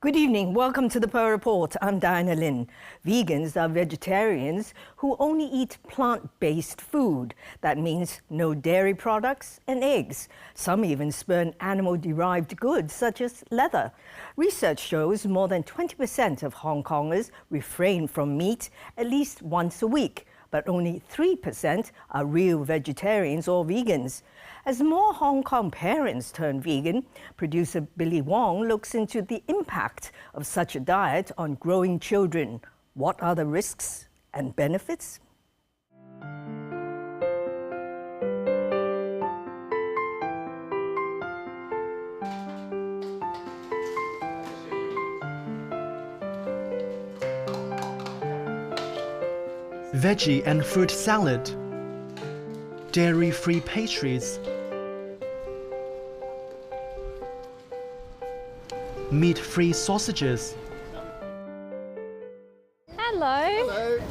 Good evening. Welcome to the Pearl Report. I'm Diana Lin. Vegans are vegetarians who only eat plant-based food. That means no dairy products and eggs. Some even spurn animal-derived goods such as leather. Research shows more than 20% of Hong Kongers refrain from meat at least once a week, but only 3% are real vegetarians or vegans. As more Hong Kong parents turn vegan, producer Billy Wong looks into the impact of such a diet on growing children. What are the risks and benefits? Veggie and fruit salad, dairy-free pastries, meat-free sausages. Hello. Hello.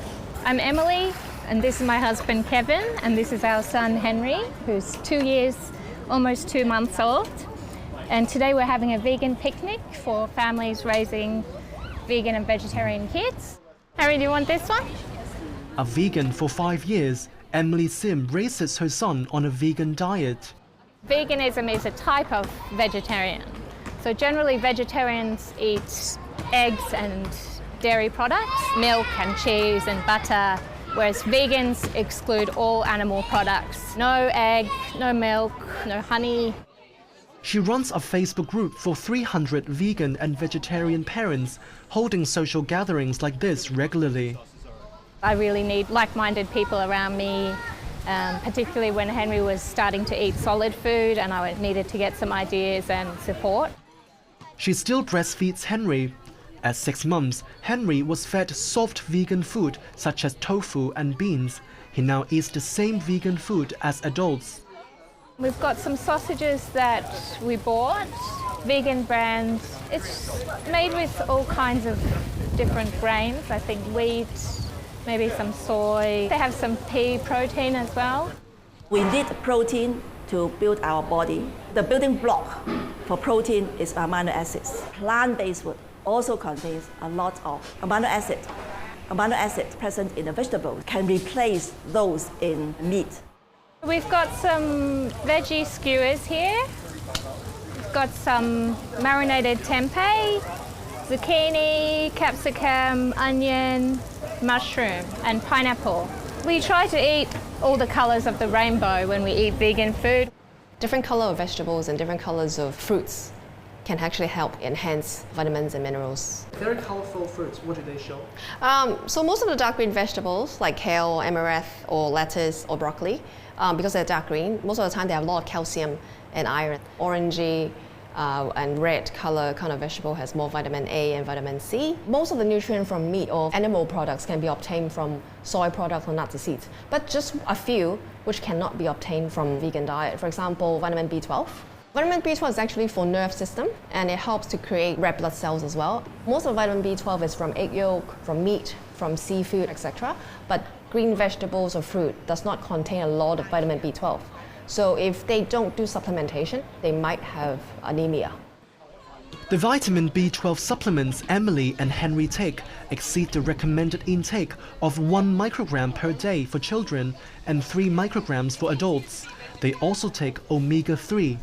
I'm Emily, and this is my husband Kevin, and this is our son Henry, who's 2 years, almost 2 months old. And today we're having a vegan picnic for families raising vegan and vegetarian kids. Henry, do you want this one? A vegan for 5 years, Emily Sim raises her son on a vegan diet. Veganism is a type of vegetarian. So generally vegetarians eat eggs and dairy products, milk and cheese and butter, whereas vegans exclude all animal products. No egg, no milk, no honey. She runs a Facebook group for 300 vegan and vegetarian parents, holding social gatherings like this regularly. I really need like-minded people around me, particularly when Henry was starting to eat solid food and I needed to get some ideas and support. She still breastfeeds Henry. At 6 months, Henry was fed soft vegan food such as tofu and beans. He now eats the same vegan food as adults. We've got some sausages that we bought, vegan brand. It's made with all kinds of different grains, I think wheat, maybe some soy. They have some pea protein as well. We need protein to build our body. The building block for protein is amino acids. Plant-based food also contains a lot of amino acid. Amino acids present in the vegetables can replace those in meat. We've got some veggie skewers here. We've got some marinated tempeh, zucchini, capsicum, onion, mushroom and pineapple. We try to eat all the colours of the rainbow when we eat vegan food. Different colour of vegetables and different colours of fruits can actually help enhance vitamins and minerals. Very colourful fruits, what do they show? So most of the dark green vegetables like kale, amaranth or lettuce or broccoli, because they're dark green, most of the time they have a lot of calcium and iron. Orangey and red color kind of vegetable has more vitamin A and vitamin C. Most of the nutrient from meat or animal products can be obtained from soy products or nuts or seeds, but just a few which cannot be obtained from vegan diet. For example, vitamin B12. Vitamin B12 is actually for nerve system and it helps to create red blood cells as well. Most of vitamin B12 is from egg yolk, from meat, from seafood, etc. But green vegetables or fruit does not contain a lot of vitamin B12. So if they don't do supplementation, they might have anemia. The vitamin B12 supplements Emily and Henry take exceed the recommended intake of 1 microgram per day for children and 3 micrograms for adults. They also take omega-3.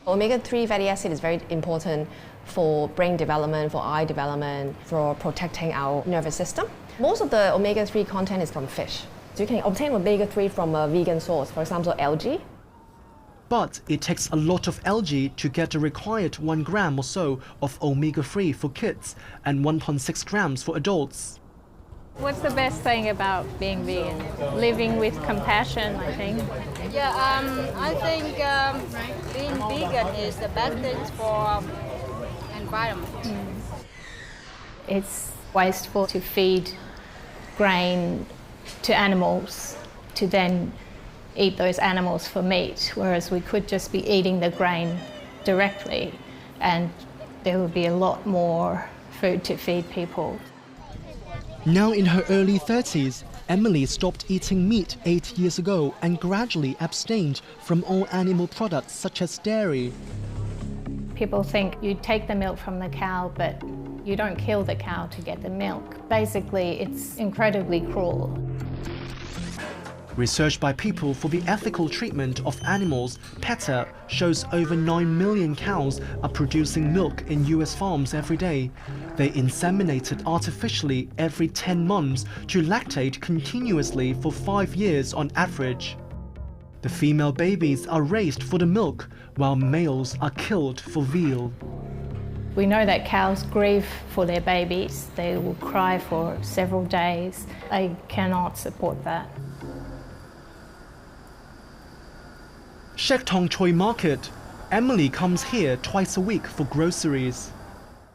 Omega-3 fatty acid is very important for brain development, for eye development, for protecting our nervous system. Most of the omega-3 content is from fish. So you can obtain omega-3 from a vegan source, for example, algae. But it takes a lot of algae to get the required 1 gram or so of omega-3 for kids and 1.6 grams for adults. What's the best thing about being vegan? Living with compassion, I think. Yeah, I think being vegan is the best thing for environment. It's wasteful to feed grain to animals to then eat those animals for meat, whereas we could just be eating the grain directly and there would be a lot more food to feed people. Now in her early 30s, Emily stopped eating meat 8 years ago and gradually abstained from all animal products such as dairy. People think you take the milk from the cow, but you don't kill the cow to get the milk. Basically, it's incredibly cruel. Research by People for the Ethical Treatment of Animals, PETA, shows over 9 million cows are producing milk in US farms every day. They inseminated artificially every 10 months to lactate continuously for 5 years on average. The female babies are raised for the milk, while males are killed for veal. We know that cows grieve for their babies. They will cry for several days. I cannot support that. Shek Tong Choi Market. Emily comes here twice a week for groceries.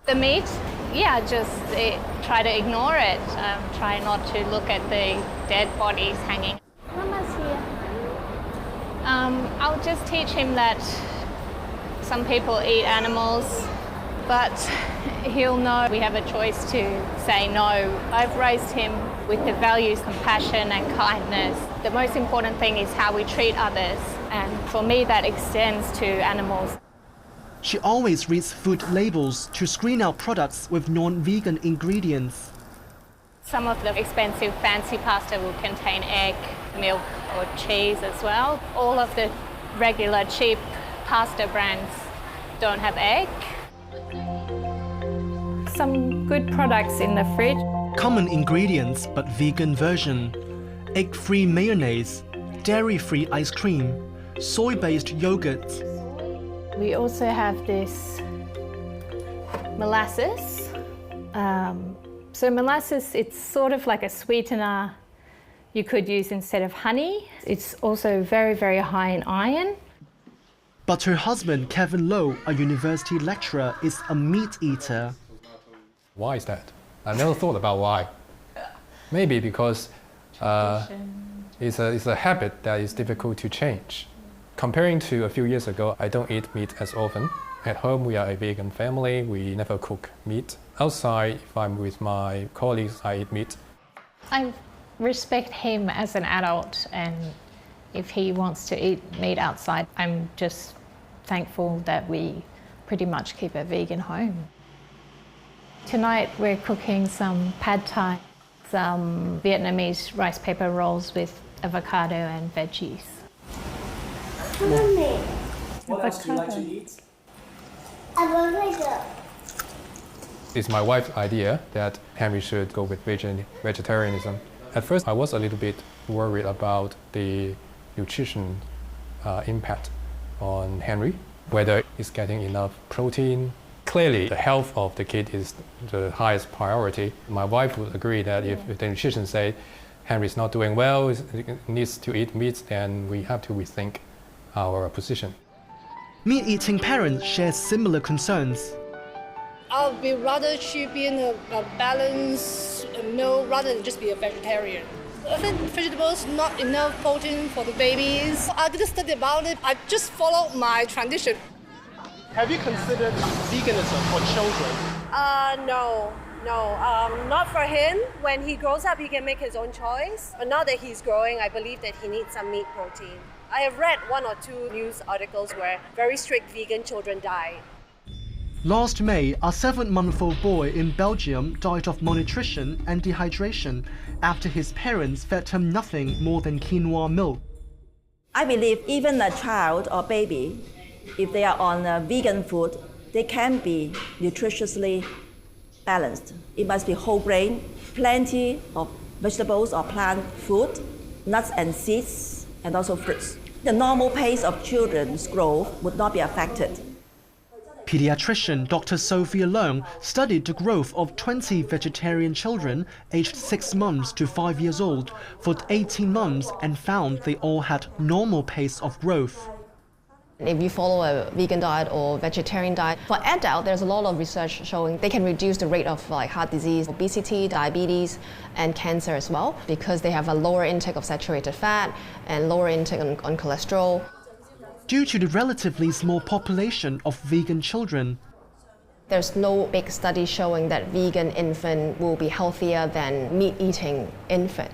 The meat, try to ignore it. Try not to look at the dead bodies hanging. Mama's here. I'll just teach him that some people eat animals, but he'll know we have a choice to say no. I've raised him with the values compassion and kindness. The most important thing is how we treat others, and for me that extends to animals. She always reads food labels to screen out products with non-vegan ingredients. Some of the expensive fancy pasta will contain egg, milk or cheese as well. All of the regular cheap pasta brands don't have egg. Some good products in the fridge. Common ingredients but vegan version. Egg-free mayonnaise, dairy-free ice cream, soy-based yogurt. We also have this molasses. So molasses, it's sort of like a sweetener you could use instead of honey. It's also very, very high in iron. But her husband, Kevin Low, a university lecturer, is a meat eater. Why is that? I never thought about why. Maybe because it's a habit that is difficult to change. Comparing to a few years ago, I don't eat meat as often. At home, we are a vegan family. We never cook meat. Outside, if I'm with my colleagues, I eat meat. I respect him as an adult, and if he wants to eat meat outside, I'm just thankful that we pretty much keep a vegan home. Tonight, we're cooking some pad thai, some Vietnamese rice paper rolls with avocado and veggies. Mommy, What else do you like to eat? avocado. It's my wife's idea that Henry should go with vegetarianism. At first, I was a little bit worried about the nutrition impact on Henry, whether he's getting enough protein. Clearly, the health of the kid is the highest priority. My wife would agree that if the nutrition say Henry's not doing well, he needs to eat meat, then we have to rethink our position. Meat-eating parents share similar concerns. I'll be rather choosing a balanced meal rather than just be a vegetarian. I think vegetables not enough protein for the babies. I didn't study about it. I just followed my tradition. Have you considered veganism for children? No, not for him. When he grows up, he can make his own choice. But now that he's growing, I believe that he needs some meat protein. I have read 1 or 2 news articles where very strict vegan children die. Last May, a 7-month-old boy in Belgium died of malnutrition and dehydration after his parents fed him nothing more than quinoa milk. I believe even a child or baby, if they are on vegan food, they can be nutritiously balanced. It must be whole grain, plenty of vegetables or plant food, nuts and seeds, and also fruits. The normal pace of children's growth would not be affected. Pediatrician Dr. Sophia Leung studied the growth of 20 vegetarian children aged 6 months to 5 years old for 18 months and found they all had normal pace of growth. If you follow a vegan diet or vegetarian diet, for adults, there's a lot of research showing they can reduce the rate of heart disease, obesity, diabetes, and cancer as well, because they have a lower intake of saturated fat and lower intake on cholesterol. Due to the relatively small population of vegan children, there's no big study showing that vegan infant will be healthier than meat-eating infant.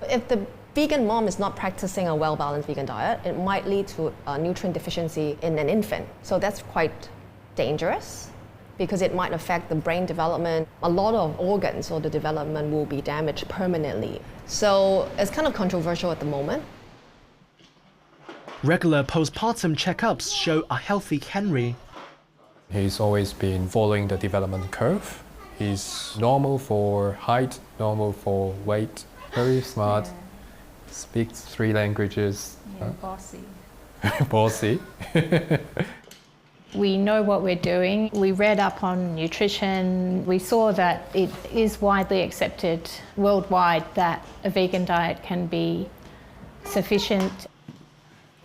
If the vegan mom is not practicing a well-balanced vegan diet, it might lead to a nutrient deficiency in an infant. So that's quite dangerous because it might affect the brain development. A lot of organs or the development will be damaged permanently. So it's kind of controversial at the moment. Regular postpartum checkups show a healthy Henry. He's always been following the development curve. He's normal for height, normal for weight, very smart, speaks 3 languages. Bossy. Bossy. We know what we're doing. We read up on nutrition. We saw that it is widely accepted worldwide that a vegan diet can be sufficient.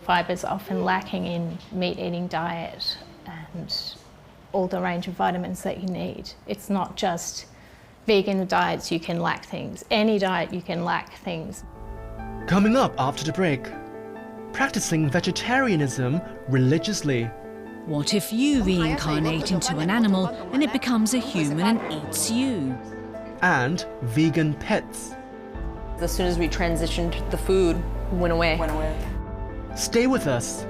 Fiber's often lacking in meat-eating diet and all the range of vitamins that you need. It's not just vegan diets you can lack things. Any diet you can lack things. Coming up after the break, practicing vegetarianism religiously. What if you reincarnate into an animal and it becomes a human and eats you? And vegan pets. As soon as we transitioned, the food went away. Stay with us.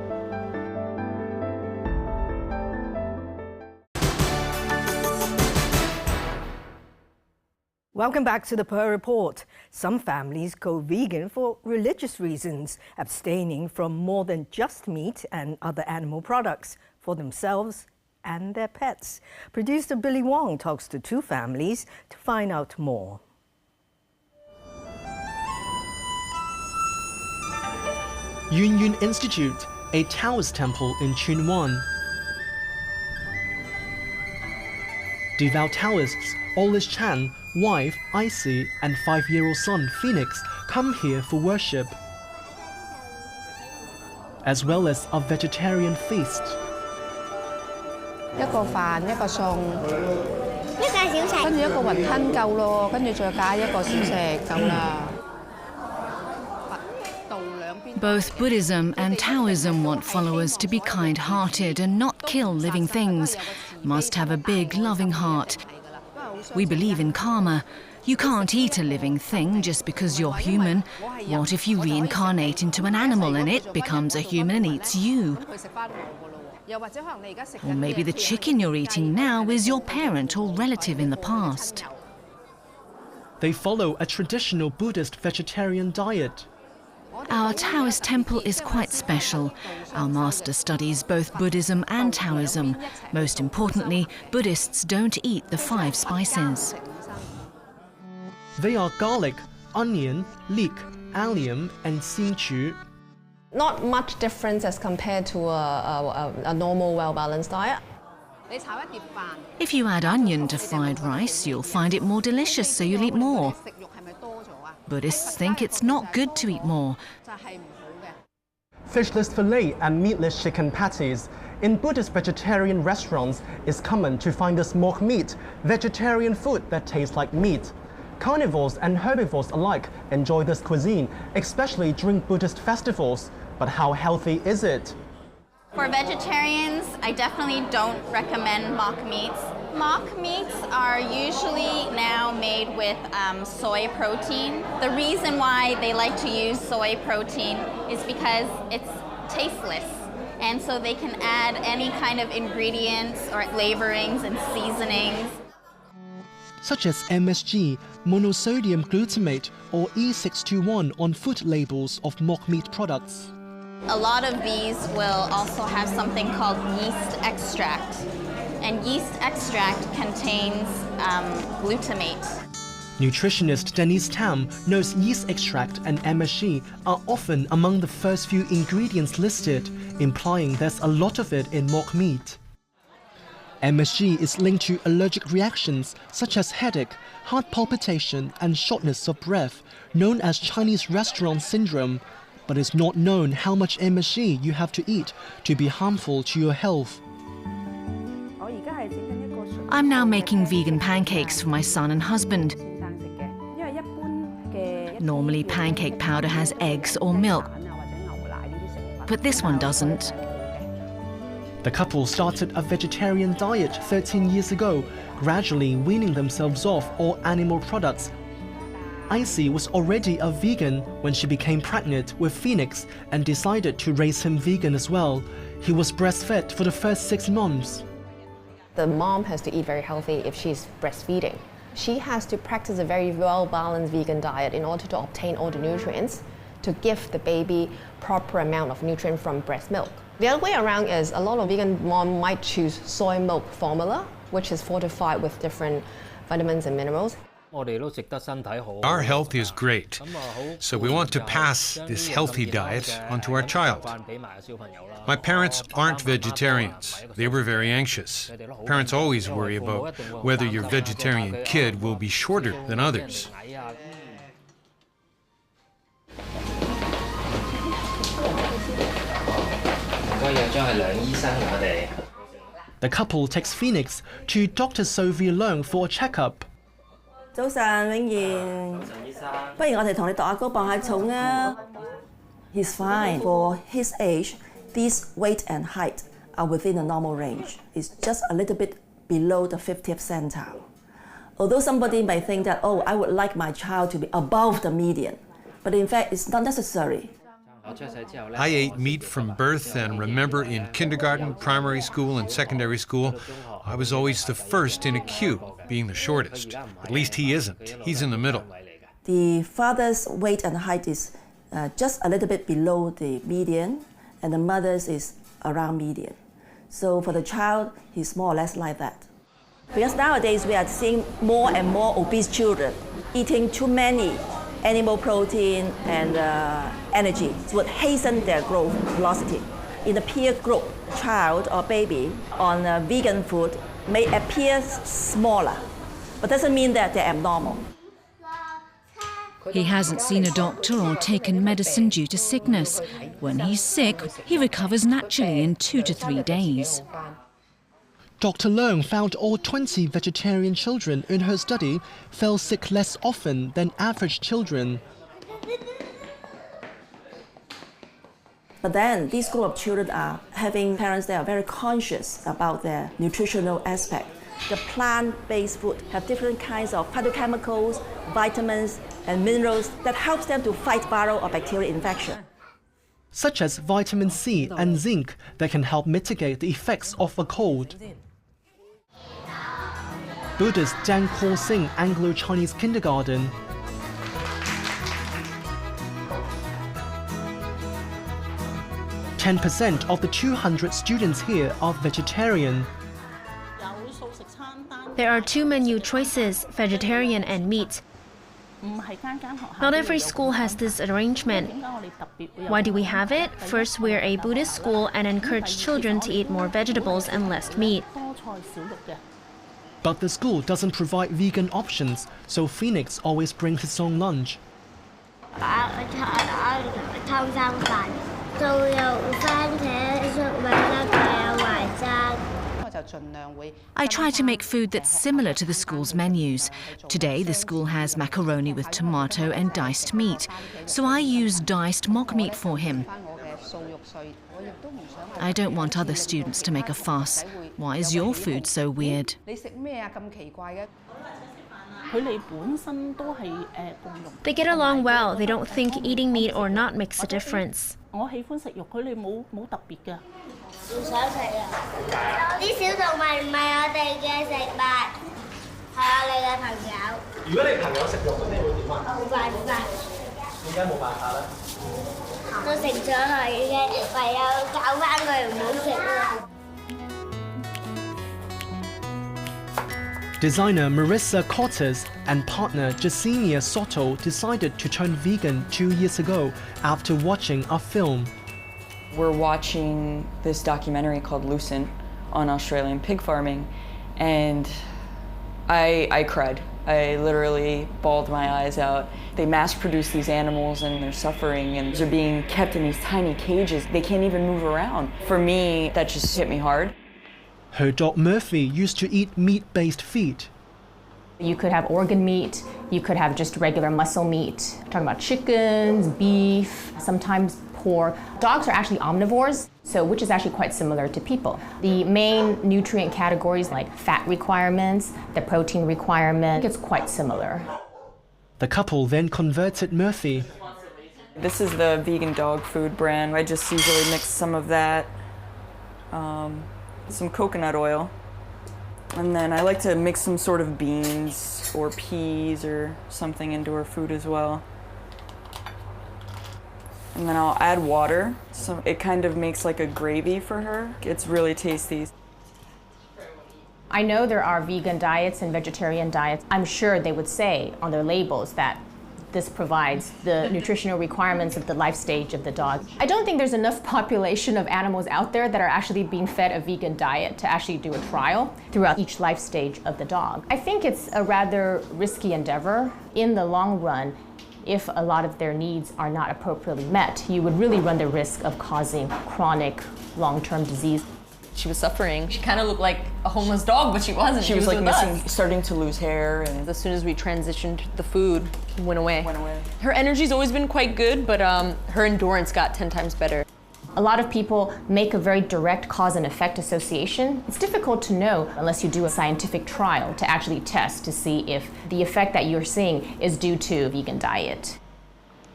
Welcome back to the Pearl Report. Some families go vegan for religious reasons, abstaining from more than just meat and other animal products for themselves and their pets. Producer Billy Wong talks to 2 families to find out more. Yun Yun Institute, a Taoist temple in Chunwan. Devout Taoists Olish Chan, wife Icy, and 5-year-old son Phoenix come here for worship, as well as a vegetarian feast. 一個飯一個餸，跟住一個雲吞夠咯，跟住再加一個小食夠啦。 Both Buddhism and Taoism want followers to be kind-hearted and not kill living things. Must have a big, loving heart. We believe in karma. You can't eat a living thing just because you're human. What if you reincarnate into an animal and it becomes a human and eats you? Or maybe the chicken you're eating now is your parent or relative in the past. They follow a traditional Buddhist vegetarian diet. Our Taoist temple is quite special. Our master studies both Buddhism and Taoism. Most importantly, Buddhists don't eat the 5 spices. They are garlic, onion, leek, allium, and xinchu. Not much difference as compared to a normal, well-balanced diet. If you add onion to fried rice, you'll find it more delicious, so you'll eat more. Buddhists think it's not good to eat more. Fishless fillet and meatless chicken patties. In Buddhist vegetarian restaurants, it's common to find the smoked meat, vegetarian food that tastes like meat. Carnivores and herbivores alike enjoy this cuisine, especially during Buddhist festivals. But how healthy is it? For vegetarians, I definitely don't recommend mock meats. Mock meats are usually now made with soy protein. The reason why they like to use soy protein is because it's tasteless. And so they can add any kind of ingredients or flavorings and seasonings. Such as MSG, monosodium glutamate, or E621 on food labels of mock meat products. A lot of these will also have something called yeast extract. And yeast extract contains glutamate. Nutritionist Denise Tam knows yeast extract and MSG are often among the first few ingredients listed, implying there's a lot of it in mock meat. MSG is linked to allergic reactions such as headache, heart palpitation, and shortness of breath, known as Chinese restaurant syndrome. But it's not known how much MSG you have to eat to be harmful to your health. I'm now making vegan pancakes for my son and husband. Normally, pancake powder has eggs or milk, but this one doesn't. The couple started a vegetarian diet 13 years ago, gradually weaning themselves off all animal products. Icy was already a vegan when she became pregnant with Phoenix and decided to raise him vegan as well. He was breastfed for the first 6 months. The mom has to eat very healthy if she's breastfeeding. She has to practice a very well-balanced vegan diet in order to obtain all the nutrients to give the baby proper amount of nutrient from breast milk. The other way around is a lot of vegan moms might choose soy milk formula, which is fortified with different vitamins and minerals. Our health is great, so we want to pass this healthy diet onto our child. My parents aren't vegetarians. They were very anxious. Parents always worry about whether your vegetarian kid will be shorter than others. The couple takes Phoenix to Dr. Sophia Leung for a checkup. 早晨，永賢，不如我哋同你度下高磅下重啊。He's fine. For his age, these weight and height are within the normal range. It's just a little bit below the 50th centile. Although somebody may think that, oh, I would like my child to be above the median, but in fact, it's not necessary. I ate meat from birth and remember in kindergarten, primary school, and secondary school, I was always the first in a queue, being the shortest. At least he isn't. He's in the middle. The father's weight and height is just a little bit below the median, and the mother's is around median. So for the child, he's more or less like that. Because nowadays we are seeing more and more obese children eating too many animal protein and energy would hasten their growth velocity. In the peer group, child or baby on vegan food may appear smaller, but doesn't mean that they're abnormal. He hasn't seen a doctor or taken medicine due to sickness. When he's sick, he recovers naturally in 2 to 3 days. Dr. Leung found all 20 vegetarian children in her study fell sick less often than average children. But then these group of children are having parents that are very conscious about their nutritional aspect. The plant-based food have different kinds of phytochemicals, vitamins, and minerals that helps them to fight viral or bacterial infection. Such as vitamin C and zinc that can help mitigate the effects of a cold. Buddhist Jan Kaur Singh Anglo-Chinese Kindergarten. %10% of the 200 students here are vegetarian. There are 2 menu choices, vegetarian and meat. Not every school has this arrangement. Why do we have it? First, we're a Buddhist school and encourage children to eat more vegetables and less meat. But the school doesn't provide vegan options, so Phoenix always brings his own lunch. I try to make food that's similar to the school's menus. Today, the school has macaroni with tomato and diced meat, so I use diced mock meat for him. I don't want other students to make a fuss. Why is your food so weird? They get along well. They don't think eating meat or not makes a difference. Designer Marissa Cortez and partner Jasenia Soto decided to turn vegan 2 years ago after watching a film. We're watching this documentary called Lucent on Australian pig farming, and I cried. I literally bawled my eyes out. They mass-produce these animals and they're suffering and they're being kept in these tiny cages. They can't even move around. For me, that just hit me hard. Her dog Murphy used to eat meat-based feed. You could have organ meat, you could have just regular muscle meat. We're talking about chickens, beef, sometimes pork. Dogs are actually omnivores, which is actually quite similar to people. The main nutrient categories like fat requirements, the protein requirement, it's quite similar. The couple then converted Murphy. This is the vegan dog food brand. I just usually mix some of that, some coconut oil, And then I like to mix some sort of beans or peas or something into her food as well. And then I'll add water, so it kind of makes like a gravy for her. It's really tasty. I know there are vegan diets and vegetarian diets. I'm sure they would say on their labels that this provides the nutritional requirements of the life stage of the dog. I don't think there's enough population of animals out there that are actually being fed a vegan diet to actually do a trial throughout each life stage of the dog. I think it's a rather risky endeavor. In the long run, if a lot of their needs are not appropriately met, you would really run the risk of causing chronic, long-term disease. She was suffering. She kind of looked like a homeless dog, but she wasn't. She was like starting to lose hair. And as soon as we transitioned, the food went away. Her energy's always been quite good, but her endurance got 10 times better. A lot of people make a very direct cause and effect association. It's difficult to know unless you do a scientific trial to actually test to see if the effect that you're seeing is due to a vegan diet.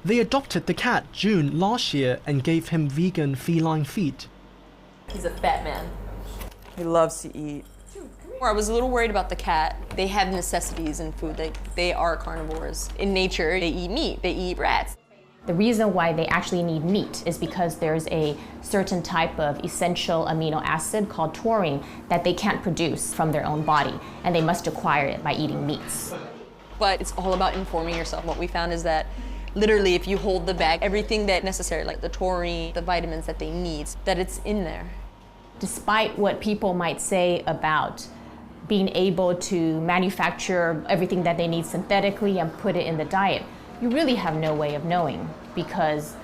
They adopted the cat June last year and gave him vegan feline feed. He's a fat man. He loves to eat. I was a little worried about the cat. They have necessities in food. They are carnivores. In nature, they eat meat, they eat rats. The reason why they actually need meat is because there's a certain type of essential amino acid called taurine that they can't produce from their own body, and they must acquire it by eating meats. But it's all about informing yourself. What we found is that literally if you hold the bag, everything that necessary, like the taurine, the vitamins that they need, that it's in there. Despite what people might say about being able to manufacture everything that they need synthetically and put it in the diet, you really have no way of knowing because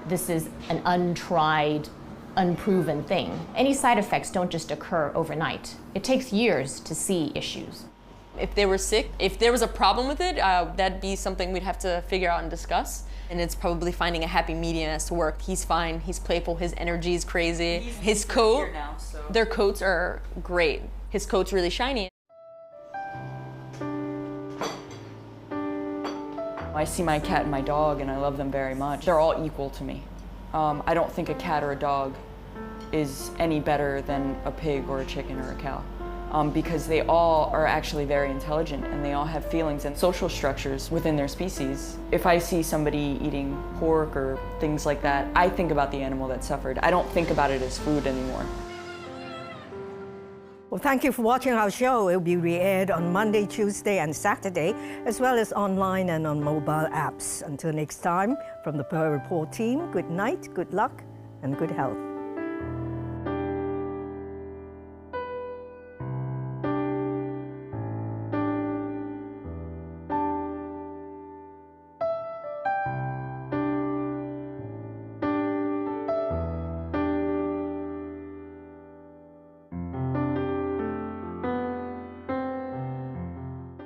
this is an untried, unproven thing. Any side effects don't just occur overnight. It takes years to see issues. If they were sick, if there was a problem with it, that'd be something we'd have to figure out and discuss. And it's probably finding a happy medium as to work. He's fine, he's playful, his energy is crazy. His coat, their coats are great. His coat's really shiny. I see my cat and my dog and I love them very much. They're all equal to me. I don't think a cat or a dog is any better than a pig or a chicken or a cow. Because they all are actually very intelligent and they all have feelings and social structures within their species. If I see somebody eating pork or things like that, I think about the animal that suffered. I don't think about it as food anymore. Well, thank you for watching our show. It will be re-aired on Monday, Tuesday, and Saturday, as well as online and on mobile apps. Until next time, from the Pearl Report team, good night, good luck, and good health.